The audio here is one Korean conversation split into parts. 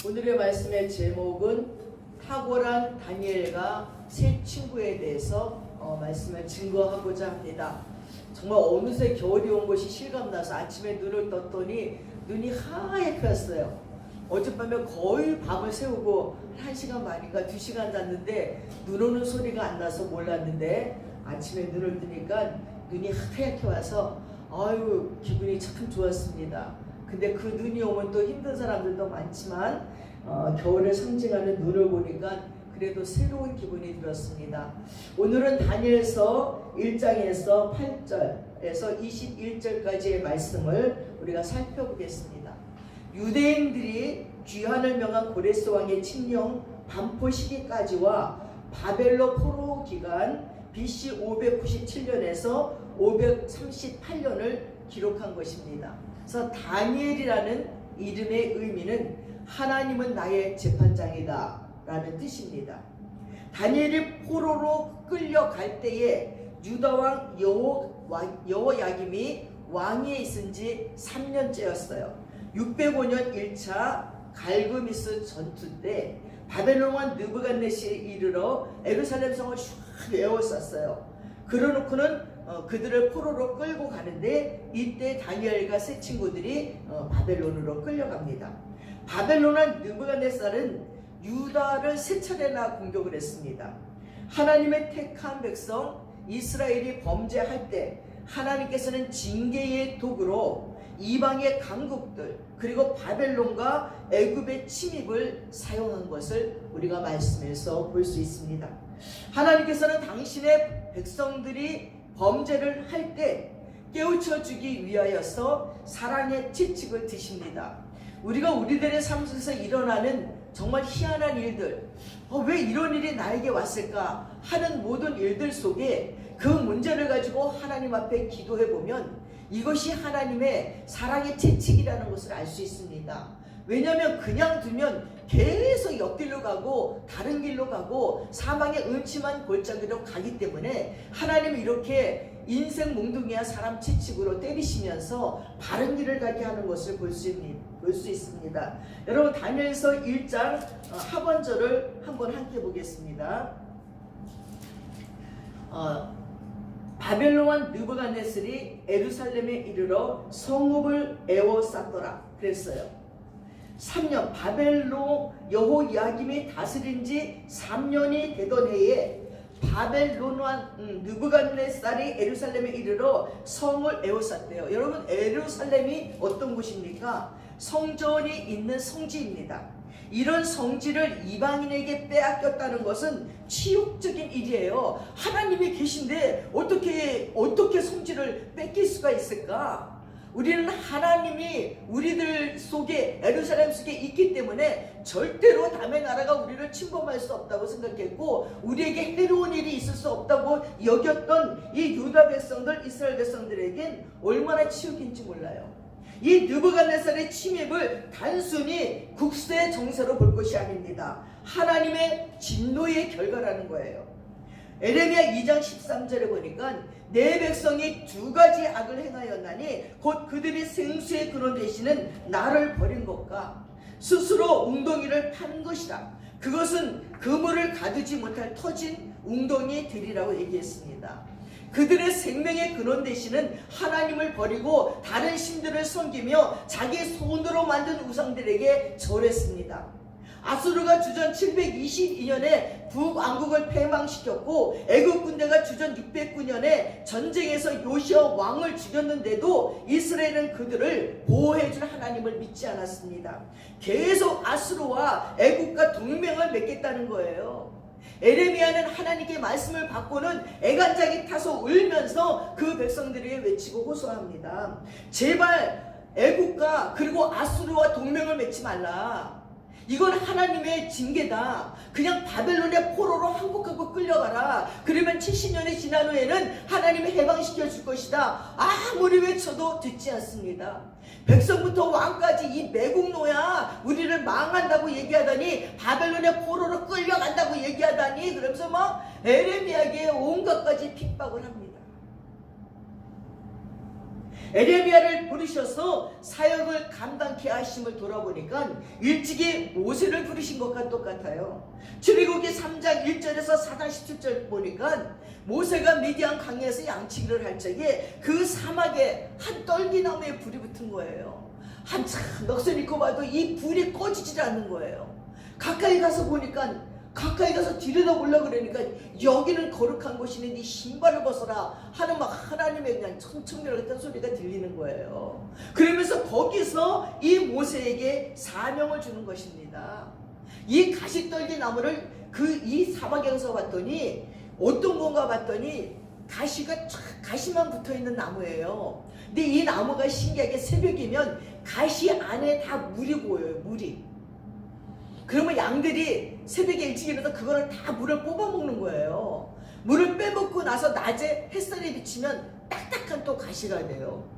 오늘의 말씀의 제목은 탁월한 다니엘과 세 친구에 대해서 말씀을 증거하고자 합니다. 정말 어느새 겨울이 온 것이 실감나서 아침에 눈을 떴더니 눈이 하얗게 왔어요. 어젯밤에 거의 밤을 새우고 1시간 반인가 2시간 잤는데 눈 오는 소리가 안 나서 몰랐는데 아침에 눈을 뜨니까 눈이 하얗게 와서 아유 기분이 참 좋았습니다. 근데 그 눈이 오면 또 힘든 사람들도 많지만 겨울을 상징하는 눈을 보니까 그래도 새로운 기분이 들었습니다. 오늘은 다니엘서 1장에서 8절에서 21절까지의 말씀을 우리가 살펴보겠습니다. 유대인들이 귀환을 명한 고레스 왕의 칙령 반포 시기까지와 바벨론 포로 기간 BC 597년에서 538년을 기록한 것입니다. 그래서 다니엘이라는 이름의 의미는 하나님은 나의 재판장이다 라는 뜻입니다. 다니엘이 포로로 끌려갈 때에 유다왕 여호야김이 왕위에 있은 지 3년째였어요. 605년 1차 갈그미스 전투 때 바벨론 왕 느부갓네살에 이르러 예루살렘 성을 슉 에워쌌어요. 그러놓고는 그들을 포로로 끌고 가는데 이때 다니엘과 세 친구들이 바벨론으로 끌려갑니다. 바벨론 왕 느부갓네살은 유다를 세 차례나 공격을 했습니다. 하나님의 택한 백성 이스라엘이 범죄할 때 하나님께서는 징계의 도구로 이방의 강국들 그리고 바벨론과 애굽의 침입을 사용한 것을 우리가 말씀에서 볼 수 있습니다. 하나님께서는 당신의 백성들이 범죄를 할 때 깨우쳐 주기 위하여서 사랑의 채찍을 드십니다. 우리가 우리들의 삶 속에서 일어나는 정말 희한한 일들, 왜 이런 일이 나에게 왔을까 하는 모든 일들 속에 그 문제를 가지고 하나님 앞에 기도해 보면 이것이 하나님의 사랑의 채찍이라는 것을 알 수 있습니다. 왜냐하면 그냥 두면 계속 옆길로 가고 다른 길로 가고 사망의 음침한 골짜기로 가기 때문에 하나님이 이렇게 인생 몽둥이와 사람 채찍으로 때리시면서 바른 길을 가게 하는 것을 볼 수 있습니다. 여러분 다니엘서 1장 하반절을 한번 함께 보겠습니다. 바벨론 왕 느부갓네살이 예루살렘에 이르러 성읍을 에워쌌더라 그랬어요. 3년 바벨론 여호야김이 다스린 지 3년이 되던 해에 바벨론 왕 느부갓네살이 예루살렘에 이르러 성을 에워쌌대요. 여러분 예루살렘이 어떤 곳입니까? 성전이 있는 성지입니다. 이런 성지를 이방인에게 빼앗겼다는 것은 치욕적인 일이에요. 하나님이 계신데 어떻게 성지를 뺏길 수가 있을까? 우리는 하나님이 우리들 속에 예루살렘 속에 있기 때문에 절대로 남의 나라가 우리를 침범할 수 없다고 생각했고 우리에게 해로운 일이 있을 수 없다고 여겼던 이 유다 백성들 이스라엘 백성들에겐 얼마나 치욕인지 몰라요. 이 느부갓네살의 침입을 단순히 국세 정세로 볼 것이 아닙니다. 하나님의 진노의 결과라는 거예요. 에레미야 2장 13절에 보니까 내 백성이 두 가지 악을 행하였나니 곧 그들이 생수의 근원 되시는 나를 버린 것과 스스로 웅덩이를 판 것이다. 그것은 그물을 가두지 못할 터진 웅덩이들이라고 얘기했습니다. 그들의 생명의 근원 되시는 하나님을 버리고 다른 신들을 섬기며 자기 손으로 만든 우상들에게 절했습니다. 아수르가 주전 722년에 북왕국을 패망시켰고 애굽 군대가 주전 609년에 전쟁에서 요시아 왕을 죽였는데도 이스라엘은 그들을 보호해줄 하나님을 믿지 않았습니다. 계속 아수르와 애굽과 동맹을 맺겠다는 거예요. 에레미야는 하나님께 말씀을 받고는 애간장이 타서 울면서 그 백성들에게 외치고 호소합니다. 제발 애굽과 그리고 아수르와 동맹을 맺지 말라. 이건 하나님의 징계다. 그냥 바벨론의 포로로 항복하고 끌려가라. 그러면 70년이 지난 후에는 하나님이 해방시켜 줄 것이다. 아무리 외쳐도 듣지 않습니다. 백성부터 왕까지 이 매국노야 우리를 망한다고 얘기하다니 바벨론의 포로로 끌려간다고 얘기하다니 그러면서 막 에레미야에게 온갖 가지 핍박을 합니다. 에레미야를 부르셔서 사역을 감당케 하심을 돌아보니까 일찍이 모세를 부르신 것과 똑같아요. 출애굽기 3장 1절에서 4장 17절 보니까 모세가 미디안 강에서 양치기를 할 적에 그 사막에 한 떨기나무에 불이 붙은 거예요. 한참 넋을 잃고 봐도 이 불이 꺼지질 않는 거예요. 가까이 가서 보니까, 가까이 가서 들여다보려고 그러니까 여기는 거룩한 곳이니 네 신발을 벗어라 하는 막 하나님의 그냥 청청별 같은 소리가 들리는 거예요. 그러면서 거기서 이 모세에게 사명을 주는 것입니다. 이 가시떨기 나무를 이 사막에 가서 봤더니 어떤 건가 봤더니 가시만 붙어있는 나무예요. 근데 이 나무가 신기하게 새벽이면 가시 안에 다 물이 보여요. 물이. 그러면 양들이 새벽에 일찍 일어나서 그거를 다 물을 뽑아먹는 거예요. 물을 빼먹고 나서 낮에 햇살에 비치면 딱딱한 또 가시가 돼요.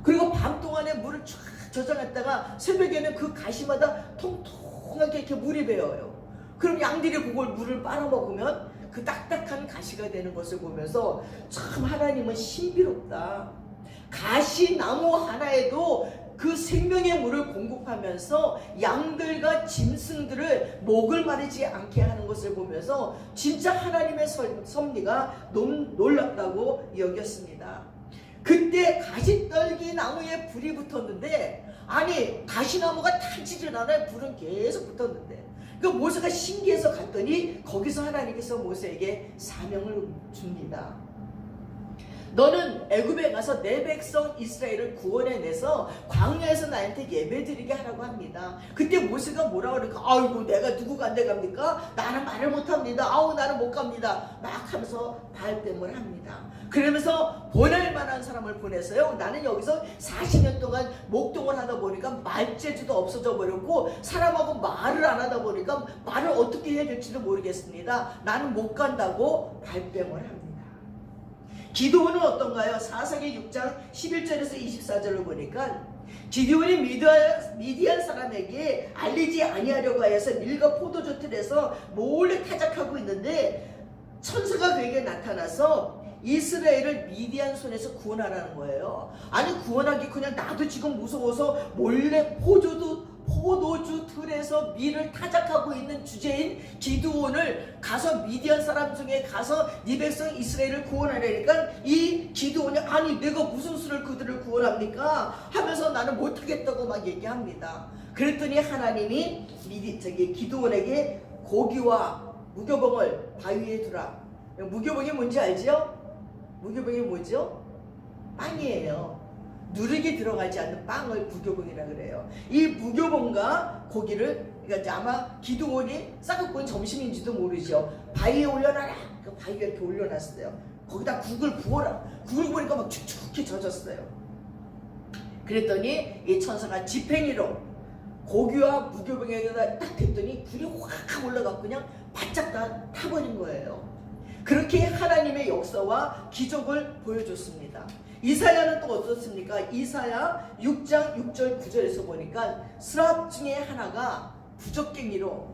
그리고 밤 동안에 물을 쫙 저장했다가 새벽에는 그 가시마다 통통하게 이렇게 물이 배어요. 그럼 양들이 그걸 물을 빨아먹으면 그 딱딱한 가시가 되는 것을 보면서 참 하나님은 신비롭다. 가시나무 하나에도 그 생명의 물을 공급하면서 양들과 짐승들을 목을 마르지 않게 하는 것을 보면서 진짜 하나님의 섭리가 놀랍다고 여겼습니다. 그때 가시떨기 나무에 불이 붙었는데, 아니 가시나무가 타지를 않아요. 불은 계속 붙었는데, 그 모세가 신기해서 갔더니 거기서 하나님께서 모세에게 사명을 줍니다. 너는 애굽에 가서 내 백성 이스라엘을 구원해내서 광야에서 나한테 예배드리게 하라고 합니다. 그때 모세가 뭐라고 그러니까, 아이고 내가 누구가 안 돼 갑니까? 나는 말을 못합니다. 아우 나는 못 갑니다. 막 하면서 발뺌을 합니다. 그러면서 보낼 만한 사람을 보내서요, 나는 여기서 40년 동안 목동을 하다 보니까 말재주도 없어져 버렸고 사람하고 말을 안 하다 보니까 말을 어떻게 해야 될지도 모르겠습니다. 나는 못 간다고 발뺌을 합니다. 기드온은 어떤가요? 사사기 6장 11절에서 24절을 보니까 기드온이 미디안 사람에게 알리지 아니하려고 하여서 밀과 포도주 틀에서 몰래 타작하고 있는데 천사가 그에게 나타나서 이스라엘을 미디안 손에서 구원하라는 거예요. 아니 구원하기 그냥 나도 지금 무서워서 몰래 포도주 틀에서 밀을 타작하고 있는 주제인 기드온을 가서 미디안 사람 중에 가서 네 백성 이스라엘을 구원하려니까 이 기드온이 아니 내가 무슨 수를 그들을 구원합니까? 하면서 나는 못하겠다고 막 얘기합니다. 그랬더니 하나님이 기드온에게 고기와 무교봉을 바위에 두라. 무교봉이 뭔지 알죠? 무교봉이 뭐죠? 빵이에요. 누르게 들어가지 않는 빵을 무교봉이라 그래요. 이 무교봉과 고기를, 그러니까 아마 기드온이 싸갖고 점심인지도 모르죠. 바위에 올려놔라. 그 바위가 이렇게 올려놨어요. 거기다 국을 부어라. 국을 부으니까 막 축축히 젖었어요. 그랬더니 이 천사가 지팽이로 고기와 무교봉에다 딱 댔더니 불이 확 올라가고 그냥 바짝 다 타버린 거예요. 그렇게 하나님의 역사와 기적을 보여줬습니다. 이사야는 또 어떻습니까? 이사야 6장 6절 9절에서 보니까 스랍 중에 하나가 부적갱이로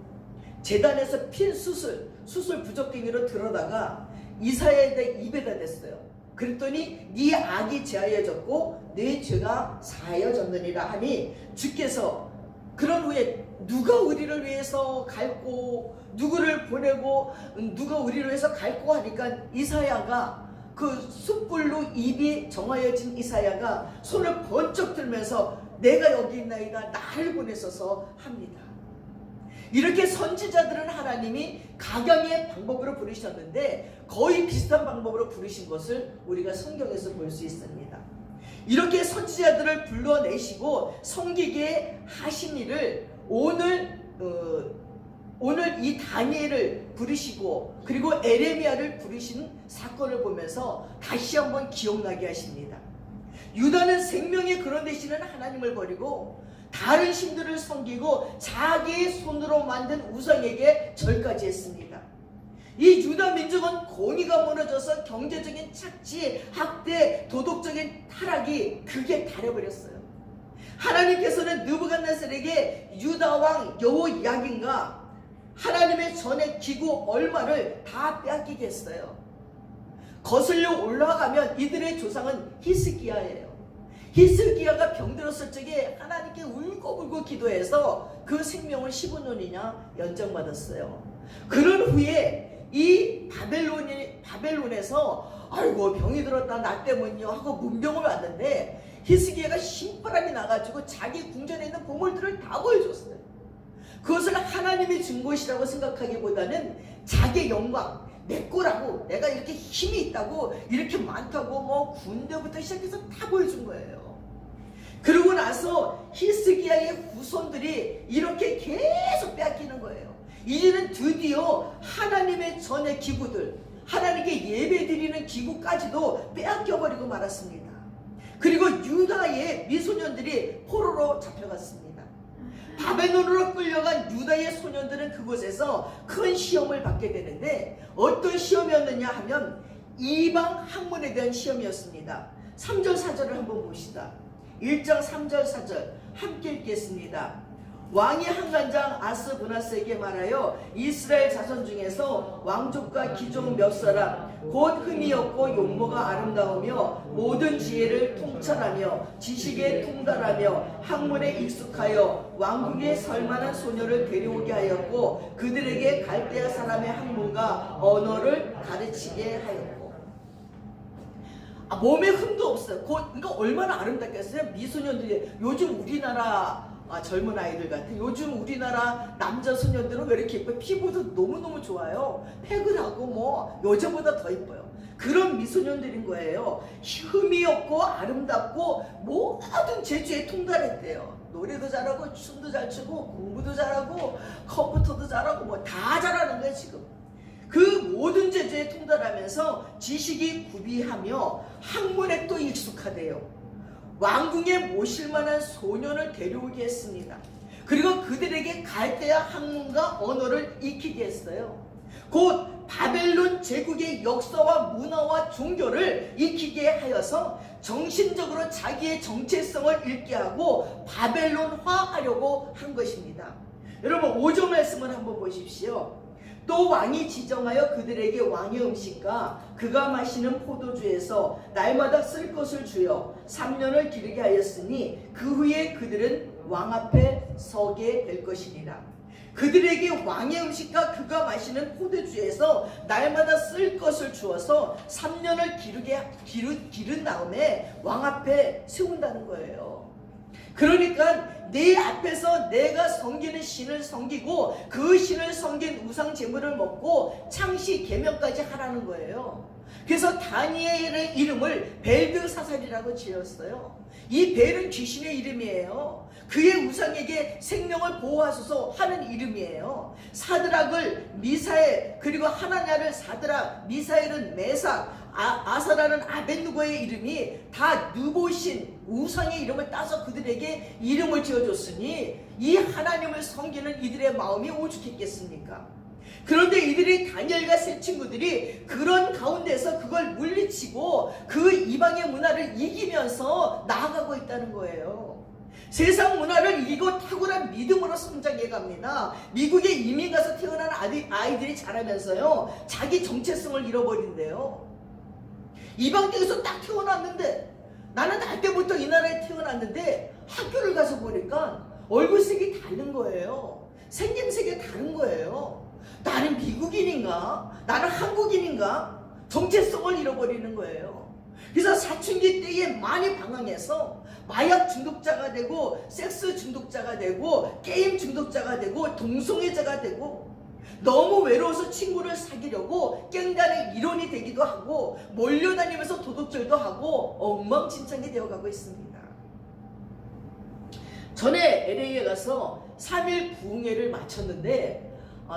제단에서 핀 수술 부적갱이로 들어다가 이사야의 입에다 댔어요. 그랬더니 네 악이 제하여졌고 네 죄가 사하여졌느니라 하니 주께서 그런 후에 누가 우리를 위해서 갈고 누구를 보내고 누가 우리를 위해서 갈고 하니까 이사야가 그 숯불로 입이 정하여진 이사야가 손을 번쩍 들면서 내가 여기 있나이다 나를 보내소서 합니다. 이렇게 선지자들은 하나님이 각양의 방법으로 부르셨는데 거의 비슷한 방법으로 부르신 것을 우리가 성경에서 볼 수 있습니다. 이렇게 선지자들을 불러내시고 섬기게 하신 일을 오늘 이 다니엘을 부르시고 그리고 에레미야를 부르신 사건을 보면서 다시 한번 기억나게 하십니다. 유다는 생명의 근원 되시는 하나님을 버리고 다른 신들을 섬기고 자기의 손으로 만든 우상에게 절까지 했습니다. 이 유다 민족은 공의가 무너져서 경제적인 착취, 학대, 도덕적인 타락이 극에 달해버렸어요. 하나님께서는 느부갓네살에게 유다 왕 여호야긴과 하나님의 전의 기구 얼마를 다 빼앗기게 했어요. 거슬려 올라가면 이들의 조상은 히스기야예요. 히스기야가 병들었을 적에 하나님께 울고불고 기도해서 그 생명을 15년이나 연장받았어요. 그런 후에 이 바벨론에서 아이고 병이 들었다 나 때문이요 하고 문병을 왔는데 히스기야가 신바람이 나가지고 자기 궁전에 있는 보물들을 다 보여줬어요. 그것을 하나님의 준 것이라고 생각하기보다는 자기의 영광, 내 거라고, 내가 이렇게 힘이 있다고, 이렇게 많다고, 뭐 군대부터 시작해서 다 보여준 거예요. 그러고 나서 히스기야의 후손들이 이렇게 계속 빼앗기는 거예요. 이제는 드디어 하나님의 전의 기구들, 하나님께 예배드리는 기구까지도 빼앗겨버리고 말았습니다. 그리고 유다의 미소년들이 포로로 잡혀갔습니다. 바벨론으로 끌려간 유다의 소년들은 그곳에서 큰 시험을 받게 되는데 어떤 시험이었느냐 하면 이방 학문에 대한 시험이었습니다. 3절 4절을 한번 봅시다. 1장 3절 4절 함께 읽겠습니다. 왕이 한간장 아스브나스에게 말하여 이스라엘 자손 중에서 왕족과 귀족 몇 사람 곧 흠이 없고 용모가 아름다우며 모든 지혜를 통찰하며 지식에 통달하며 학문에 익숙하여 왕국에 설만한 소녀를 데려오게 하였고 그들에게 갈대아 사람의 학문과 언어를 가르치게 하였고. 몸에 흠도 없어요. 그러니까 얼마나 아름답겠어요. 미소년들이 요즘 우리나라 젊은 아이들 같아. 요즘 우리나라 남자 소년들은 왜 이렇게 예뻐요? 피부도 너무너무 좋아요. 패글하고 뭐 여자보다 더 예뻐요. 그런 미소년들인 거예요. 흠이 없고 아름답고 모든 재주에 통달했대요. 노래도 잘하고 춤도 잘 추고 공부도 잘하고 컴퓨터도 잘하고 뭐 다 잘하는 거예요 지금. 그 모든 재주에 통달하면서 지식이 구비하며 학문에 또 익숙하대요. 왕궁에 모실 만한 소년을 데려오게 했습니다. 그리고 그들에게 갈대아 학문과 언어를 익히게 했어요. 곧 바벨론 제국의 역사와 문화와 종교를 익히게 하여서 정신적으로 자기의 정체성을 잃게 하고 바벨론화하려고 한 것입니다. 여러분 5절 말씀을 한번 보십시오. 또 왕이 지정하여 그들에게 왕의 음식과 그가 마시는 포도주에서 날마다 쓸 것을 주어 3년을 기르게 하였으니 그 후에 그들은 왕 앞에 서게 될 것이니라. 그들에게 왕의 음식과 그가 마시는 포도주에서 날마다 쓸 것을 주어서 3년을 기른 다음에 왕 앞에 세운다는 거예요. 그러니까 내 앞에서 내가 섬기는 신을 섬기고 그 신을 섬긴 우상 제물을 먹고 창시 계명까지 하라는 거예요. 그래서 다니엘의 이름을 벨드사살이라고 지었어요. 이 벨은 귀신의 이름이에요. 그의 우상에게 생명을 보호하소서 하는 이름이에요. 사드락을 미사엘, 그리고 하나냐를 사드락, 미사엘은 메삭, 아사라는 아벤누고의 이름이 다 느보신 우상의 이름을 따서 그들에게 이름을 지어줬으니 이 하나님을 섬기는 이들의 마음이 오죽했겠습니까? 그런데 이들이 다니엘과 세 친구들이 그런 가운데서 그걸 물리치고 그 이방의 문화를 이기면서 나아가고 있다는 거예요. 세상 문화를 이기고 탁월한 믿음으로 성장해 갑니다. 미국에 이민 가서 태어난 아이들이 자라면서요 자기 정체성을 잃어버린대요. 이방 땅에서 딱 태어났는데 나는 날 때부터 이 나라에 태어났는데 학교를 가서 보니까 얼굴색이 다른 거예요. 생김색이 다른 거예요. 나는 미국인인가? 나는 한국인인가? 정체성을 잃어버리는 거예요. 그래서 사춘기 때에 많이 방황해서 마약 중독자가 되고 섹스 중독자가 되고 게임 중독자가 되고 동성애자가 되고 너무 외로워서 친구를 사귀려고 깽단의 일원이 되기도 하고 몰려다니면서 도둑질도 하고 엉망진창이 되어가고 있습니다. 전에 LA에 가서 3일 부흥회를 마쳤는데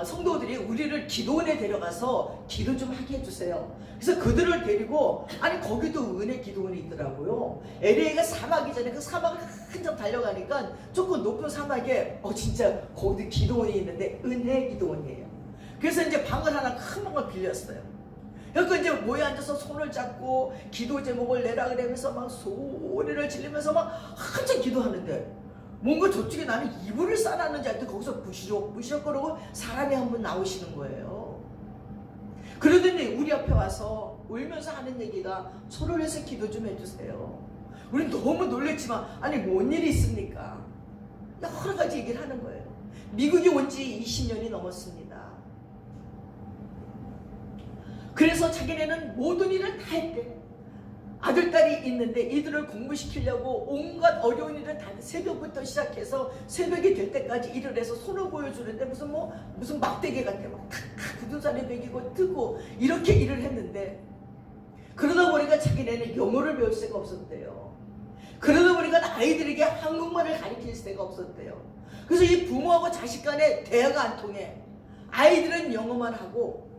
성도들이 우리를 기도원에 데려가서 기도 좀 하게 해주세요. 그래서 그들을 데리고 거기도 은혜 기도원이 있더라고요. LA가 사막이잖아요. 그 사막을 한참 달려가니까 조금 높은 사막에 진짜 거기 기도원이 있는데 은혜 기도원이에요. 그래서 이제 방을 하나 큰 방을 빌렸어요. 그러니까 이제 모여 앉아서 손을 잡고 기도 제목을 내라 그러면서 막 소리를 지르면서 막 한참 기도하는데 뭔가 저쪽에 나는 이불을 싸놨는지 알 때 거기서 부시럭 거리고 사람이 한 분 나오시는 거예요. 그러더니 우리 앞에 와서 울면서 하는 얘기가 서로를 위해서 기도 좀 해주세요. 우린 너무 놀랬지만 아니 뭔 일이 있습니까? 여러 가지 얘기를 하는 거예요. 미국에 온 지 20년이 넘었습니다. 그래서 자기네는 모든 일을 다 했대. 아들, 딸이 있는데 이들을 공부시키려고 온갖 어려운 일을 다 새벽부터 시작해서 새벽이 될 때까지 일을 해서 손을 보여주는데 무슨 막대기 같아. 막 탁탁 굳은 살에 먹이고 뜨고 이렇게 일을 했는데 그러다 보니까 자기네는 영어를 배울 수가 없었대요. 그러다 보니까 아이들에게 한국말을 가르칠 수가 없었대요. 그래서 이 부모하고 자식 간에 대화가 안 통해. 아이들은 영어만 하고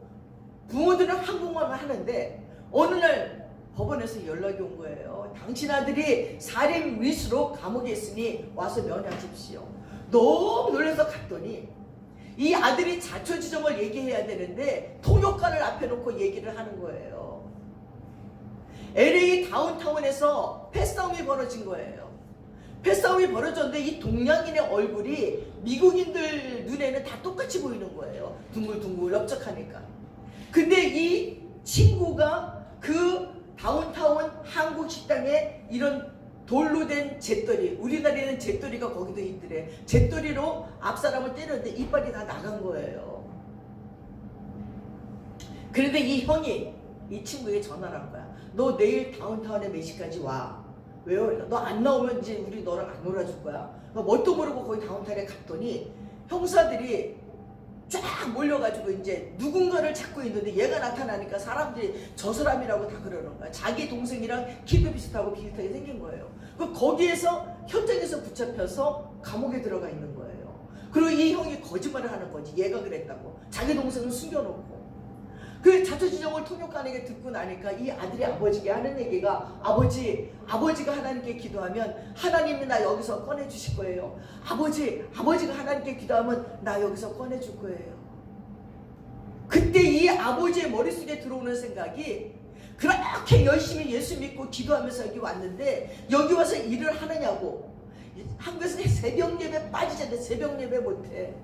부모들은 한국말만 하는데 어느 날 법원에서 연락이 온 거예요. 당신 아들이 살인 미수로 감옥에 있으니 와서 면회하십시오. 너무 놀라서 갔더니 이 아들이 자초지종을 얘기해야 되는데 통역관을 앞에 놓고 얘기를 하는 거예요. LA 다운타운에서 패싸움이 벌어진 거예요. 패싸움이 벌어졌는데 이 동양인의 얼굴이 미국인들 눈에는 다 똑같이 보이는 거예요. 둥글둥글 넓적하니까. 근데 이 친구가 그 다운타운 한국 식당에 이런 돌로 된 잿더리, 우리나라에는 잿더리가 거기도 있더래. 잿더리로 앞사람을 때렸는데 이빨이 다 나간 거예요. 그런데 이 형이 이 친구에게 전화를 한 거야. 너 내일 다운타운에 몇 시까지 와. 왜요? 너 안 나오면 이제 우리 너랑 안 놀아줄 거야. 뭣도 모르고 거기 다운타운에 갔더니 형사들이 쫙 몰려가지고 이제 누군가를 찾고 있는데 얘가 나타나니까 사람들이 저 사람이라고 다 그러는 거야. 자기 동생이랑 키도 비슷하고 비슷하게 생긴 거예요. 거기에서 현장에서 붙잡혀서 감옥에 들어가 있는 거예요. 그리고 이 형이 거짓말을 하는 거지. 얘가 그랬다고. 자기 동생은 숨겨놓고. 그 자초지종을 통역관에게 듣고 나니까 이 아들이 아버지에게 하는 얘기가 아버지가 하나님께 기도하면 하나님이 나 여기서 꺼내주실 거예요. 아버지가 하나님께 기도하면 나 여기서 꺼내줄 거예요. 그때 이 아버지의 머릿속에 들어오는 생각이 그렇게 열심히 예수 믿고 기도하면서 여기 왔는데 여기 와서 일을 하느냐고. 한국에서는 새벽 예배 빠지잖아요. 새벽 예배 못해.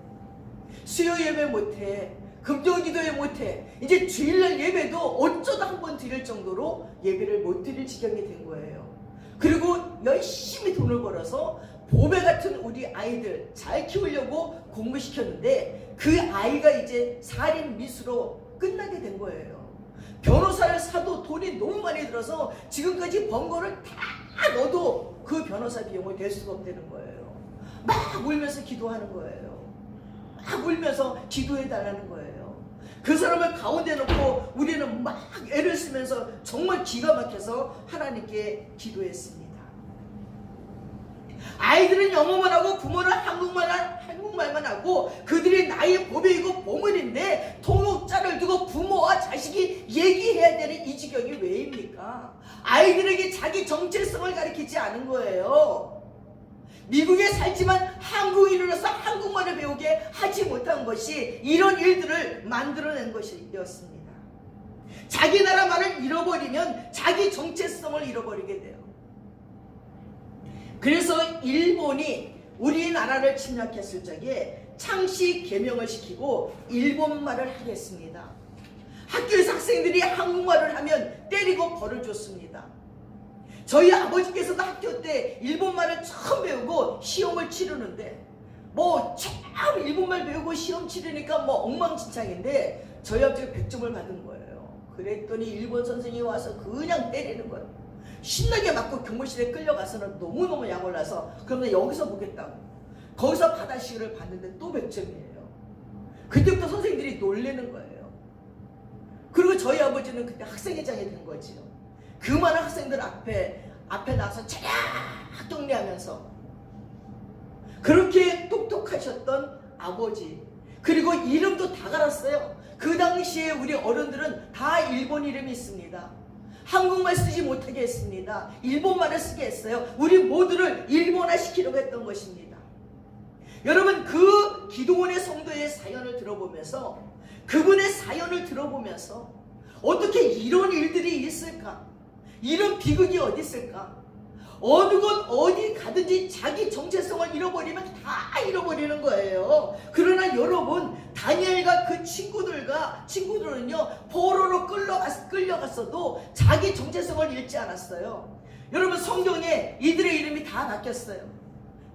수요 예배 못해. 금요 기도에 못해. 이제 주일날 예배도 어쩌다 한 번 드릴 정도로 예배를 못 드릴 지경이 된 거예요. 그리고 열심히 돈을 벌어서 보배 같은 우리 아이들 잘 키우려고 공부시켰는데 그 아이가 이제 살인 미수로 끝나게 된 거예요. 변호사를 사도 돈이 너무 많이 들어서 지금까지 번 거를 다 넣어도 그 변호사 비용을 댈 수가 없다는 거예요. 막 울면서 기도하는 거예요. 막 울면서 기도해달라는 거예요. 그 사람을 가운데 놓고 우리는 막 애를 쓰면서 정말 기가 막혀서 하나님께 기도했습니다. 아이들은 영어만 하고 부모는 한국말만 하고 그들이 나의 보배이고 보물인데 통역자를 두고 부모와 자식이 얘기해야 되는 이 지경이 왜입니까? 아이들에게 자기 정체성을 가르치지 않은 거예요. 미국에 살지만 한국인으로서 한국말을 배우게 하지 못한 것이 이런 일들을 만들어낸 것이었습니다. 자기 나라 말을 잃어버리면 자기 정체성을 잃어버리게 돼요. 그래서 일본이 우리나라를 침략했을 적에 창씨 개명을 시키고 일본말을 하겠습니다. 학교에서 학생들이 한국말을 하면 때리고 벌을 줬습니다. 저희 아버지께서도 학교 때 일본말을 처음 배우고 시험을 치르는데 참 일본말 배우고 시험 치르니까 엉망진창인데 저희 아버지가 100점을 받은 거예요. 그랬더니 일본 선생님이 와서 그냥 때리는 거예요. 신나게 맞고 교무실에 끌려가서는 너무너무 약을 나서 그러면 여기서 보겠다고. 거기서 바다식을 봤는데 또 100점이에요. 그때부터 선생님들이 놀래는 거예요. 그리고 저희 아버지는 그때 학생회장이 된 거지요. 그 많은 학생들 앞에 나서 차략 격리하면서 그렇게 똑똑하셨던 아버지, 그리고 이름도 다 갈았어요. 그 당시에 우리 어른들은 다 일본 이름이 있습니다. 한국말 쓰지 못하게 했습니다. 일본말을 쓰게 했어요. 우리 모두를 일본화 시키려고 했던 것입니다. 여러분, 그 기도원의 성도의 사연을 들어보면서 그분의 사연을 들어보면서 어떻게 이런 일들이 있을까? 이런 비극이 어디 있을까? 어느 곳 어디 가든지 자기 정체성을 잃어버리면 다 잃어버리는 거예요. 그러나 여러분, 다니엘과 그 친구들은요 포로로 끌려갔어도 자기 정체성을 잃지 않았어요. 여러분 성경에 이들의 이름이 다 바뀌었어요.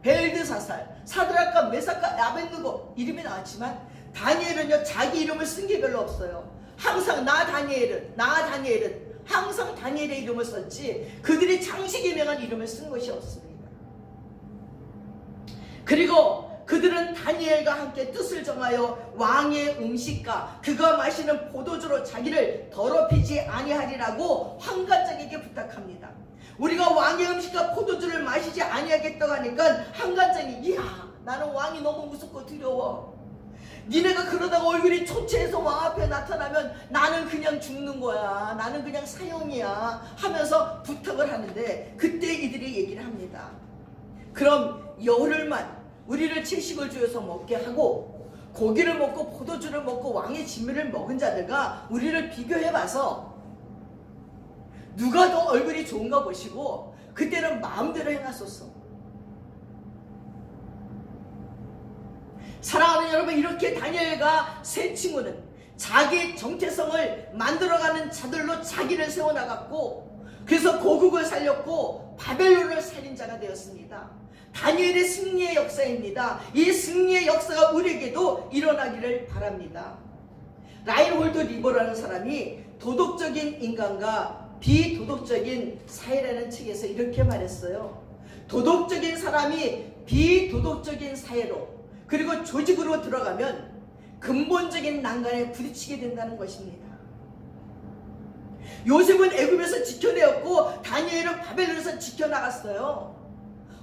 벨드사살, 사드락과 메삭과 아벳느고 이름이 나왔지만 다니엘은요 자기 이름을 쓴 게 별로 없어요. 항상 나 다니엘은 항상 다니엘의 이름을 썼지 그들이 장식에 명한 이름을 쓴 것이 없습니다. 그리고 그들은 다니엘과 함께 뜻을 정하여 왕의 음식과 그가 마시는 포도주로 자기를 더럽히지 아니하리라고 환관장에게 부탁합니다. 우리가 왕의 음식과 포도주를 마시지 아니하겠다고 하니까 환관장이 이야 나는 왕이 너무 무섭고 두려워. 니네가 그러다가 얼굴이 초췌해서 왕 앞에 나타나면 나는 그냥 죽는 거야. 나는 그냥 사형이야 하면서 부탁을 하는데 그때 이들이 얘기를 합니다. 그럼 열흘만 우리를 채식을 주어서 먹게 하고 고기를 먹고 포도주를 먹고 왕의 진미를 먹은 자들과 우리를 비교해봐서 누가 더 얼굴이 좋은가 보시고 그때는 마음대로 행하소서. 사랑하는 여러분, 이렇게 다니엘과 세 친구는 자기 정체성을 만들어가는 자들로 자기를 세워나갔고 그래서 고국을 살렸고 바벨론을 살린 자가 되었습니다. 다니엘의 승리의 역사입니다. 이 승리의 역사가 우리에게도 일어나기를 바랍니다. 라인홀드 리버라는 사람이 도덕적인 인간과 비도덕적인 사회라는 책에서 이렇게 말했어요. 도덕적인 사람이 비도덕적인 사회로 그리고 조직으로 들어가면 근본적인 난간에 부딪히게 된다는 것입니다. 요셉은 애굽에서 지켜내었고 다니엘은 바벨론에서 지켜나갔어요.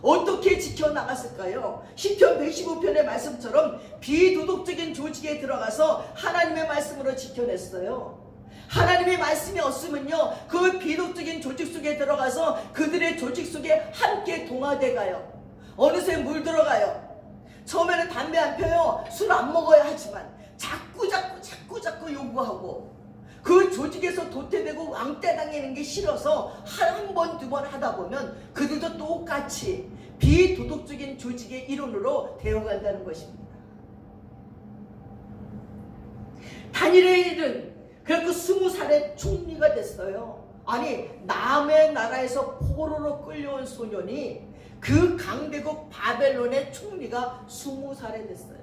어떻게 지켜나갔을까요? 시편 115편의 말씀처럼 비도덕적인 조직에 들어가서 하나님의 말씀으로 지켜냈어요. 하나님의 말씀이 없으면요 그 비도덕적인 조직 속에 들어가서 그들의 조직 속에 함께 동화돼 가요. 어느새 물들어가요. 처음에는 담배 안 펴요. 술 안 먹어야 하지만 자꾸 요구하고 그 조직에서 도태되고 왕따 당하는 게 싫어서 한 번, 두 번 하다 보면 그들도 똑같이 비도덕적인 조직의 일원으로 되어간다는 것입니다. 다니엘의 일은 그래서 20살에 총리가 됐어요. 아니 남의 나라에서 포로로 끌려온 소년이 그 강대국 바벨론의 총리가 20살에 됐어요.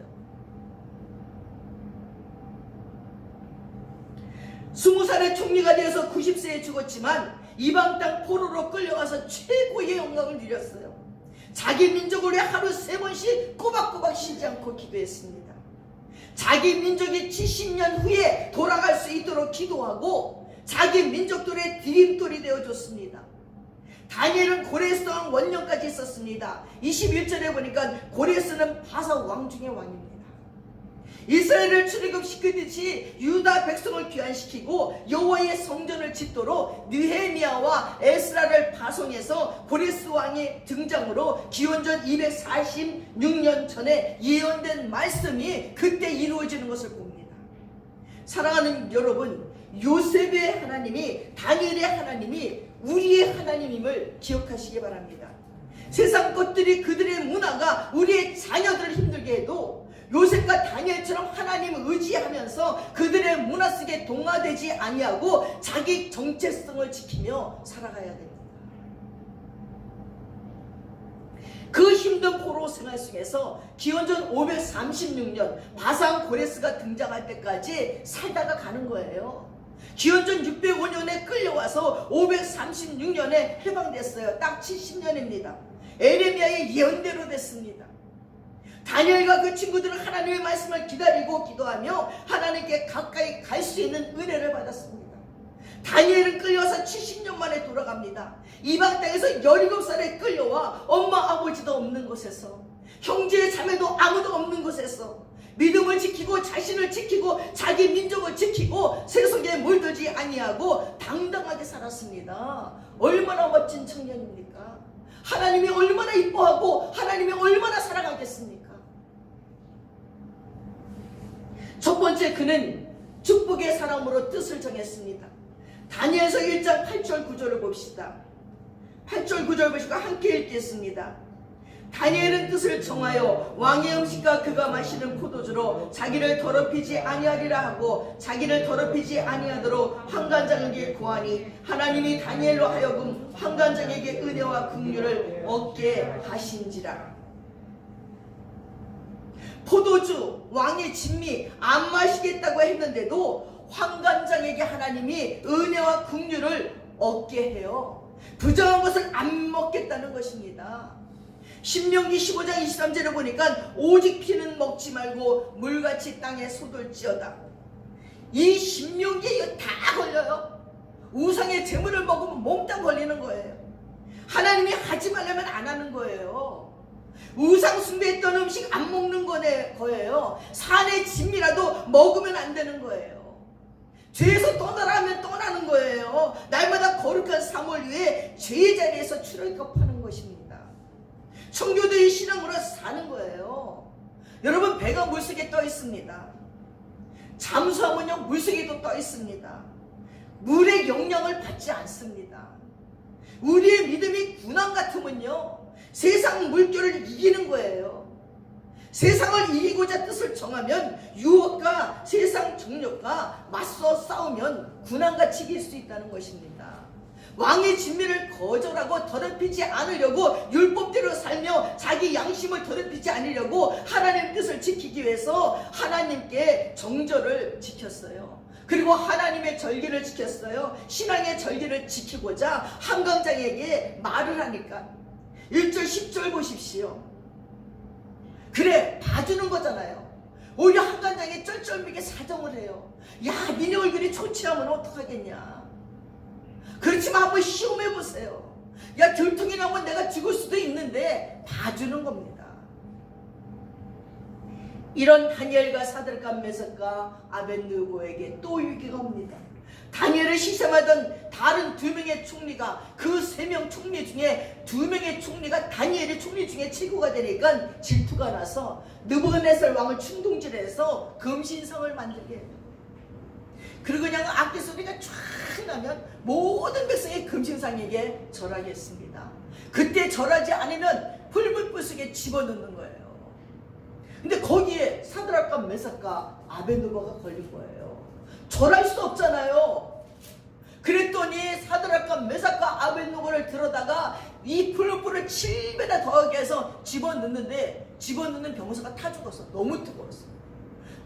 20살에 총리가 되어서 90세에 죽었지만 이방 땅 포로로 끌려가서 최고의 영광을 누렸어요. 자기 민족을 위해 하루 3번씩 꼬박꼬박 쉬지 않고 기도했습니다. 자기 민족이 70년 후에 돌아갈 수 있도록 기도하고 자기 민족들의 디딤돌이 되어줬습니다. 다니엘은 고레스 왕 원년까지 있었습니다. 21절에 보니까 고레스는 바사 왕 중의 왕입니다. 이스라엘을 출애굽시키듯이 유다 백성을 귀환시키고 여호와의 성전을 짓도록 느헤미야와 에스라를 파송해서 고레스 왕의 등장으로 기원전 246년 전에 예언된 말씀이 그때 이루어지는 것을 봅니다. 사랑하는 여러분, 요셉의 하나님이 다니엘의 하나님이 우리의 하나님임을 기억하시기 바랍니다. 세상 것들이 그들의 문화가 우리의 자녀들을 힘들게 해도 요셉과 다니엘처럼 하나님을 의지하면서 그들의 문화 속에 동화되지 아니하고 자기 정체성을 지키며 살아가야 됩니다. 그 힘든 포로 생활 속에서 기원전 536년 바산 고레스가 등장할 때까지 살다가 가는 거예요. 기원전 605년에 끌려와서 536년에 해방됐어요. 딱 70년입니다. 에레미야의 예언대로 됐습니다. 다니엘과 그 친구들은 하나님의 말씀을 기다리고 기도하며 하나님께 가까이 갈 수 있는 은혜를 받았습니다. 다니엘은 끌려와서 70년 만에 돌아갑니다. 이방 땅에서 17살에 끌려와 엄마 아버지도 없는 곳에서 형제 자매도 아무도 없는 곳에서 믿음을 지키고 자신을 지키고 자기 민족을 지키고 세속에 물들지 아니하고 당당하게 살았습니다. 얼마나 멋진 청년입니까? 하나님이 얼마나 이뻐하고 하나님이 얼마나 사랑하겠습니까? 첫 번째, 그는 축복의 사람으로 뜻을 정했습니다. 다니엘서 1장 8절 9절을 봅시다. 8절 9절 보시고 함께 읽겠습니다. 다니엘은 뜻을 정하여 왕의 음식과 그가 마시는 포도주로 자기를 더럽히지 아니하리라 하고 자기를 더럽히지 아니하도록 환관장에게 구하니 하나님이 다니엘로 하여금 환관장에게 은혜와 긍휼을 얻게 하신지라. 포도주 왕의 진미 안 마시겠다고 했는데도 환관장에게 하나님이 은혜와 긍휼을 얻게 해요. 부정한 것을 안 먹겠다는 것입니다. 신명기 15장 23절에 보니까 오직 피는 먹지 말고 물같이 땅에 쏟을지어다. 이 신명기에 다 걸려요. 우상의 재물을 먹으면 몽땅 걸리는 거예요. 하나님이 하지 말라면 안 하는 거예요. 우상 숭배했던 음식 안 먹는 거예요. 산의 진미라도 먹으면 안 되는 거예요. 죄에서 떠나라 하면 떠나는 거예요. 날마다 거룩한 삶을 위해 죄의 자리에서 출애굽하는 것입니다. 청교도의 신앙으로 사는 거예요. 여러분, 배가 물속에 떠 있습니다. 잠수하면요 물속에도 떠 있습니다. 물의 영향을 받지 않습니다. 우리의 믿음이 군왕 같으면요 세상 물결을 이기는 거예요. 세상을 이기고자 뜻을 정하면 유혹과 세상 정욕과 맞서 싸우면 군왕같이 이길 수 있다는 것입니다. 왕의 진미를 거절하고 더럽히지 않으려고 율법대로 살며 자기 양심을 더럽히지 않으려고 하나님의 뜻을 지키기 위해서 하나님께 정절을 지켰어요. 그리고 하나님의 절기를 지켰어요. 신앙의 절기를 지키고자 한강장에게 말을 하니까 1절 10절 보십시오. 그래 봐주는 거잖아요. 오히려 한강장에 쩔쩔매게 사정을 해요. 야, 니네 얼굴이 좋지 않으면 어떡하겠냐. 그렇지만 한번 시험해 보세요. 야, 들통이 나면 내가 죽을 수도 있는데 봐주는 겁니다. 이런 다니엘과 사드락과 메삭과 아벳느고에게 또 위기가 옵니다. 다니엘을 시샘하던 다른 2명의 총리가 그 3명 총리 중에 2명의 총리가 다니엘의 총리 중에 최고가 되니까 질투가 나서 느부갓네살 왕을 충동질해서 금신상을 만들게 해요. 그리고 그냥 악기 소리가 쫙 나면 모든 백성의 금신상에게 절하겠습니다. 그때 절하지 않으면 풀불불 속에 집어넣는 거예요. 근데 거기에 사드락과 메삭과 아벳느고가 걸린 거예요. 절할 수 없잖아요. 그랬더니 사드락과 메삭과 아벳느고를 들어다가 이 풀불을 7배나 더하게 해서 집어넣는데 집어넣는 병사가 타 죽었어. 너무 뜨거웠어.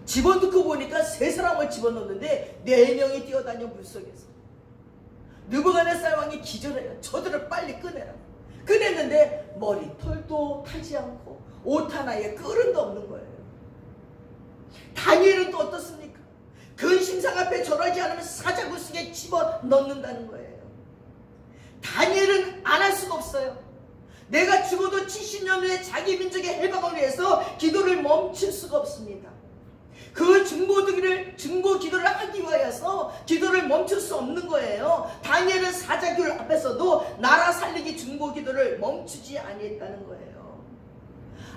집어넣고 보니까 3사람을 집어넣는데 4명이 뛰어다녀 물속에서. 느부갓네살 왕이 기절해요. 저들을 빨리 꺼내라. 꺼냈는데 머리털도 타지 않고 옷 하나에 끓음도 없는 거예요. 다니엘은 또 어떻습니까? 근심상 앞에 절하지 않으면 사자굴 속에 집어넣는다는 거예요. 다니엘은 안 할 수가 없어요. 내가 죽어도 70년 후에 자기 민족의 해방을 위해서 기도를 멈출 수가 없습니다. 그 중보 기도를 하기 위하여서 기도를 멈출 수 없는 거예요. 다니엘은 사자굴 앞에서도 나라 살리기 중보 기도를 멈추지 아니했다는 거예요.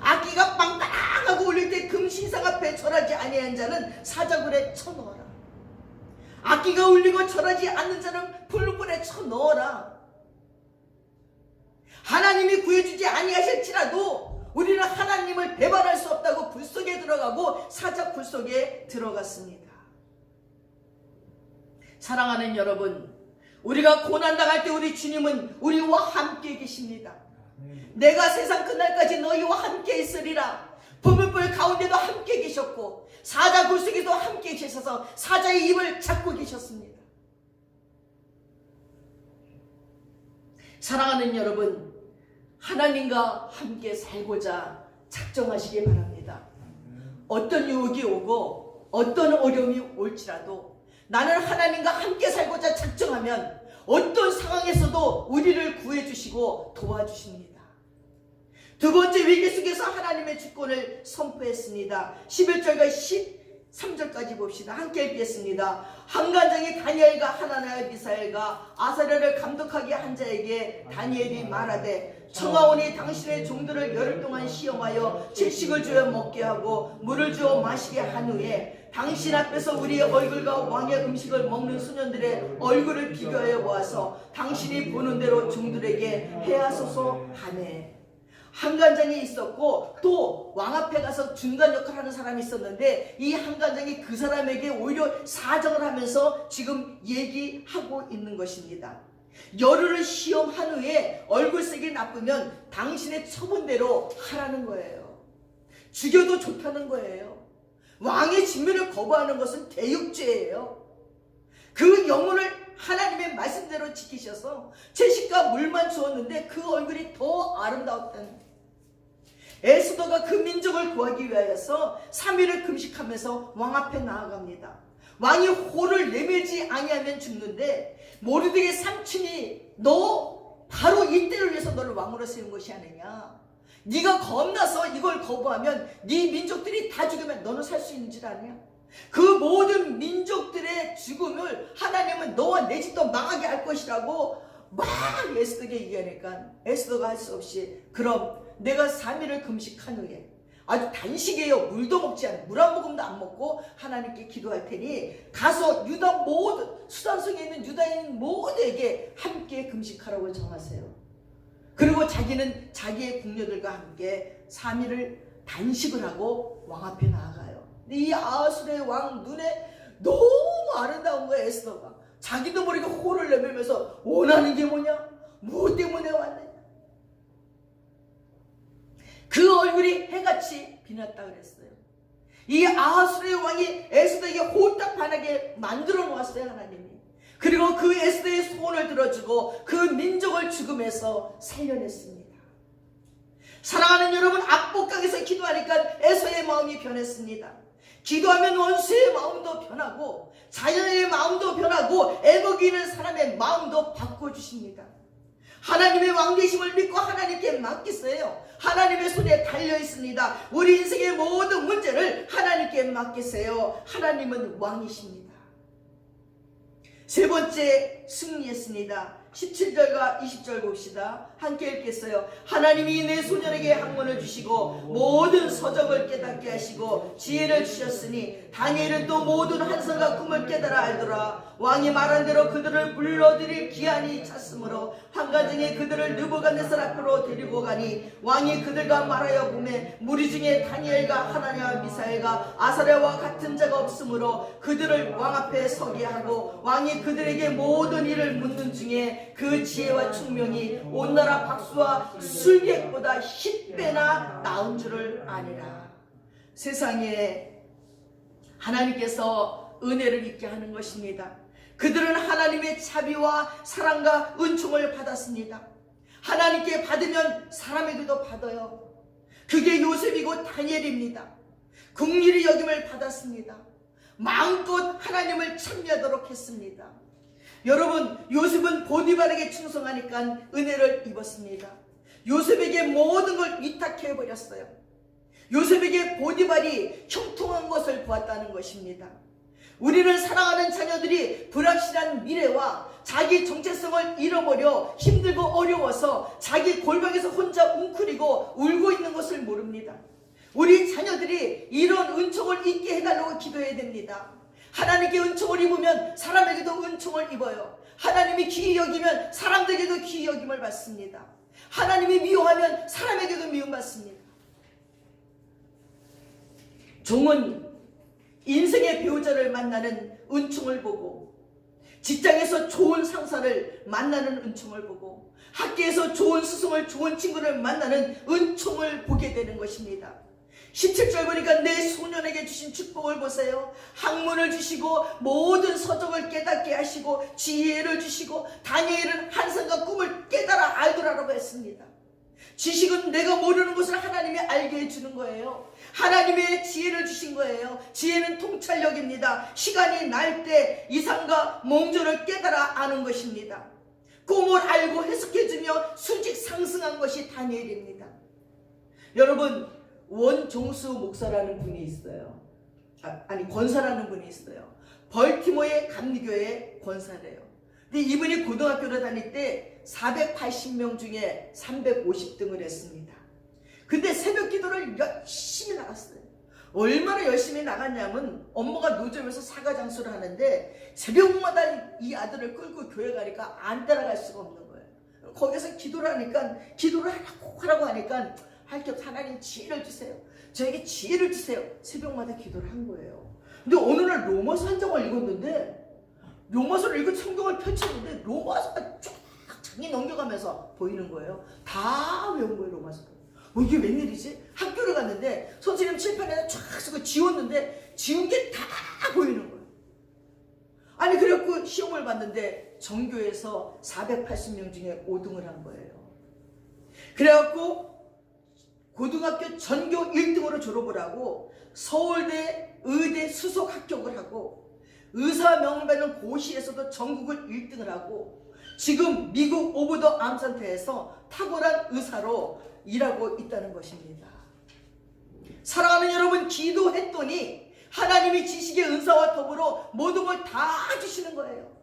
악기가 빵빵하고 울릴 때 금신상 앞에 절하지 아니한 자는 사자굴에 쳐넣어라. 악기가 울리고 절하지 않는 자는 풀불에 쳐넣어라. 하나님이 구해주지 아니하실지라도 우리는 하나님을 배반할 수 없다고 불 속에 들어가고 사자굴 속에 들어갔습니다. 사랑하는 여러분, 우리가 고난당할 때 우리 주님은 우리와 함께 계십니다. 내가 세상 끝날까지 너희와 함께 있으리라. 불불 가운데도 함께 계셨고 사자굴 속에도 함께 계셔서 사자의 입을 잡고 계셨습니다. 사랑하는 여러분, 하나님과 함께 살고자 작정하시기 바랍니다. 어떤 유혹이 오고 어떤 어려움이 올지라도 나는 하나님과 함께 살고자 작정하면 어떤 상황에서도 우리를 구해주시고 도와주십니다. 두 번째 위기 속에서 하나님의 주권을 선포했습니다. 11절과 13절까지 봅시다. 함께 읽겠습니다. 한간장이 다니엘과 하나나의 미사엘과 아사랴를 감독하게 한 자에게 다니엘이 말하되 청하오니 당신의 종들을 열흘 동안 시험하여 채식을 주어 먹게 하고 물을 주어 마시게 한 후에 당신 앞에서 우리의 얼굴과 왕의 음식을 먹는 소년들의 얼굴을 비교하여 보아서 당신이 보는 대로 종들에게 해하소서 하네. 한간장이 있었고 또 왕 앞에 가서 중간 역할을 하는 사람이 있었는데 이 한간장이 그 사람에게 오히려 사정을 하면서 지금 얘기하고 있는 것입니다. 열흘을 시험한 후에 얼굴색이 나쁘면 당신의 처분대로 하라는 거예요. 죽여도 좋다는 거예요. 왕의 직면을 거부하는 것은 대육죄예요. 그 영혼을 하나님의 말씀대로 지키셔서 채식과 물만 주었는데 그 얼굴이 더 아름다웠다는, 에스더가 그 민족을 구하기 위하여서 3일을 금식하면서 왕 앞에 나아갑니다. 왕이 호를 내밀지 아니하면 죽는데 모르드게의 삼촌이 너 바로 이때를 위해서 너를 왕으로 세운 것이 아니냐, 네가 겁나서 이걸 거부하면 네 민족들이 다 죽으면 너는 살 수 있는 줄 아냐? 그 모든 민족들의 죽음을 하나님은 너와 내 집도 망하게 할 것이라고 막 에스더에게 얘기하니까 에스더가 할 수 없이 그럼 내가 3일을 금식한 후에 아주 단식이에요. 물도 먹지 않고 물 한 모금도 안 먹고 하나님께 기도할 테니 가서 유다 모든 수단성에 있는 유다인 모두에게 함께 금식하라고 정하세요. 그리고 자기는 자기의 궁녀들과 함께 3일을 단식을 하고 왕 앞에 나아가요. 근데 이 아하수르의 왕 눈에 너무 아름다운 거야. 에스더가 자기도 모르게 호를 내밀면서 원하는 게 뭐냐, 무엇 때문에 왔느냐. 그 얼굴이 해같이 빛났다 그랬어요. 이 아하수르의 왕이 에스더에게 홀딱 반하게 만들어 놓았어요, 하나님이. 그리고 그 에스더의 소원을 들어주고 그 민족을 죽음에서 살려냈습니다. 사랑하는 여러분, 압복강에서 기도하니까 에서의 마음이 변했습니다. 기도하면 원수의 마음도 변하고 자녀의 마음도 변하고 애먹이는 사람의 마음도 바꿔주십니다. 하나님의 왕되심을 믿고 하나님께 맡기세요. 하나님의 손에 달려 있습니다. 우리 인생의 모든 문제를 하나님께 맡기세요. 하나님은 왕이십니다. 세 번째, 승리했습니다. 17절과 20절 봅시다. 함께 읽겠어요. 하나님이 내 소년에게 학문을 주시고 모든 서적을 깨닫게 하시고 지혜를 주셨으니 다니엘은 또 모든 환상과 꿈을 깨달아 알더라. 왕이 말한 대로 그들을 불러들일 기한이 찼으므로 환관중에 그들을 느부갓네살 앞으로 데리고 가니 왕이 그들과 말하여 보매 무리 중에 다니엘과 하나냐와 미사엘과 아사랴와 같은 자가 없으므로 그들을 왕 앞에 서게 하고 왕이 그들에게 모든 일을 묻는 중에 그 지혜와 총명이 온 나라 박수와 술객보다 10배나 나은 줄을 아니라. 세상에 하나님께서 은혜를 있게 하는 것입니다. 그들은 하나님의 자비와 사랑과 은총을 받았습니다. 하나님께 받으면 사람에게도 받아요. 그게 요셉이고 다니엘입니다. 긍휼히 여김을 받았습니다. 마음껏 하나님을 찬미하도록 했습니다. 여러분, 요셉은 보디발에게 충성하니까 은혜를 입었습니다. 요셉에게 모든 걸 위탁해버렸어요. 요셉에게 보디발이 형통한 것을 보았다는 것입니다. 우리는 사랑하는 자녀들이 불확실한 미래와 자기 정체성을 잃어버려 힘들고 어려워서 자기 골방에서 혼자 웅크리고 울고 있는 것을 모릅니다. 우리 자녀들이 이런 은총을 잊게 해달라고 기도해야 됩니다. 하나님께 은총을 입으면 사람에게도 은총을 입어요. 하나님이 귀히 여기면 사람들에게도 귀히 여김을 받습니다. 하나님이 미워하면 사람에게도 미움받습니다. 종은 인생의 배우자를 만나는 은총을 보고, 직장에서 좋은 상사를 만나는 은총을 보고, 학교에서 좋은 스승을, 좋은 친구를 만나는 은총을 보게 되는 것입니다. 17절 보니까 내 소년에게 주신 축복을 보세요. 학문을 주시고 모든 서적을 깨닫게 하시고 지혜를 주시고 다니엘은 환상과 꿈을 깨달아 알더라라고 했습니다. 지식은 내가 모르는 것을 하나님이 알게 해주는 거예요. 하나님의 지혜를 주신 거예요. 지혜는 통찰력입니다. 시간이 날 때 이상과 몽조를 깨달아 아는 것입니다. 꿈을 알고 해석해주며 수직 상승한 것이 다니엘입니다. 여러분, 원종수 목사라는 분이 있어요. 권사라는 분이 있어요. 벌티모어의 감리교회 권사래요. 근데 이분이 고등학교를 다닐 때 480명 중에 350등을 했습니다. 근데 새벽 기도를 열심히 나갔어요. 얼마나 열심히 나갔냐면 엄마가 노점에서 사과장수를 하는데 새벽마다 이 아들을 끌고 교회 가니까 안 따라갈 수가 없는 거예요. 거기서 기도를 하니까 기도를 하라고 하니까 할겸 하나님 지혜를 주세요. 저에게 지혜를 주세요. 새벽마다 기도를 한 거예요. 근데 어느 날 로마서 한 장을 읽었는데 로마서를 읽고 성경을 펼쳤는데 로마서가 쫙 장이 넘겨가면서 보이는 거예요. 다 외운 거예요, 로마서를. 이게 웬일이지? 학교를 갔는데 선생님 칠판에다 쫙 쓰고 지웠는데 지운 게 다 보이는 거예요. 아니 그래갖고 시험을 봤는데 전교에서 480명 중에 5등을 한 거예요. 그래갖고 고등학교 전교 1등으로 졸업을 하고 서울대 의대 수석 합격을 하고 의사 명함받는 고시에서도 전국을 1등을 하고 지금 미국 오브 더 암센터에서 탁월한 의사로 일하고 있다는 것입니다. 사랑하는 여러분, 기도했더니 하나님이 지식의 은사와 더불어 모든 걸 다 주시는 거예요.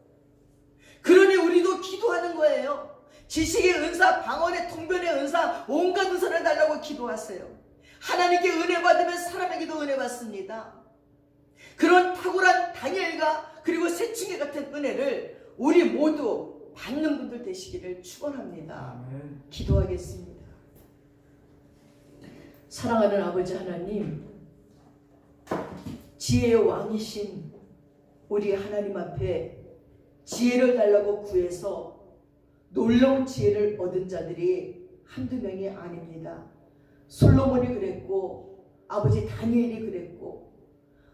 그러니 우리도 기도하는 거예요. 지식의 은사, 방언의 통변의 은사, 온갖 은사를 달라고 기도하세요. 하나님께 은혜 받으면 사람에게도 은혜 받습니다. 그런 탁월한 다니엘과 그리고 새충이 같은 은혜를 우리 모두 받는 분들 되시기를 축원합니다. 기도하겠습니다. 사랑하는 아버지 하나님, 지혜의 왕이신 우리 하나님 앞에 지혜를 달라고 구해서 놀라운 지혜를 얻은 자들이 한두 명이 아닙니다. 솔로몬이 그랬고 아버지 다니엘이 그랬고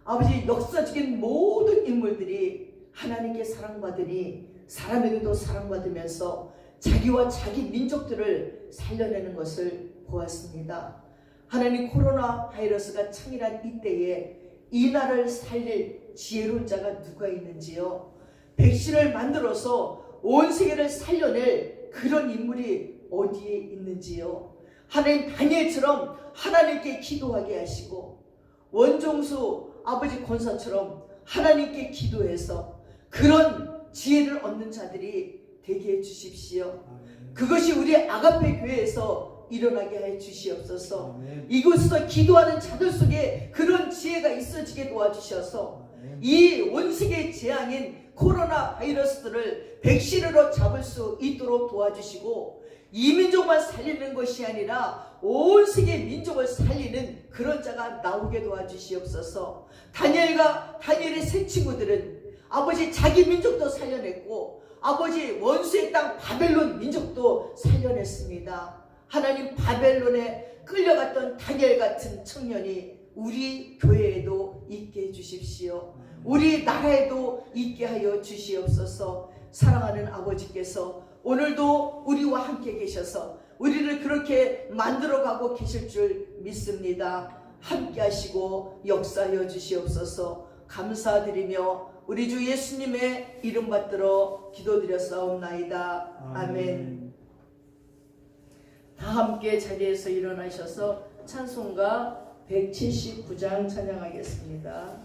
아버지 역사적인 모든 인물들이 하나님께 사랑받으니 사람에게도 사랑받으면서 자기와 자기 민족들을 살려내는 것을 보았습니다. 하나님, 코로나 바이러스가 창일한 이때에 이 나라를 살릴 지혜로운 자가 누가 있는지요? 백신을 만들어서 온 세계를 살려낼 그런 인물이 어디에 있는지요? 하나님, 다니엘처럼 하나님께 기도하게 하시고 원종수 아버지 권사처럼 하나님께 기도해서 그런 지혜를 얻는 자들이 되게 해주십시오. 그것이 우리 아가페 교회에서 일어나게 해 주시옵소서. 이곳에서 기도하는 자들 속에 그런 지혜가 있어지게 도와주셔서 이 원세계 재앙인 코로나 바이러스들을 백신으로 잡을 수 있도록 도와주시고 이 민족만 살리는 것이 아니라 온 세계 민족을 살리는 그런 자가 나오게 도와주시옵소서. 다니엘의 세 친구들은 아버지 자기 민족도 살려냈고 아버지 원수의 땅 바벨론 민족도 살려냈습니다. 하나님, 바벨론에 끌려갔던 다니엘 같은 청년이 우리 교회에도 있게 해주십시오. 우리 나라에도 있게 하여 주시옵소서. 사랑하는 아버지께서 오늘도 우리와 함께 계셔서 우리를 그렇게 만들어가고 계실 줄 믿습니다. 함께 하시고 역사하여 주시옵소서. 감사드리며 우리 주 예수님의 이름 받들어 기도드렸사옵나이다. 아멘. 다 함께 자리에서 일어나셔서 찬송가 179장 찬양하겠습니다.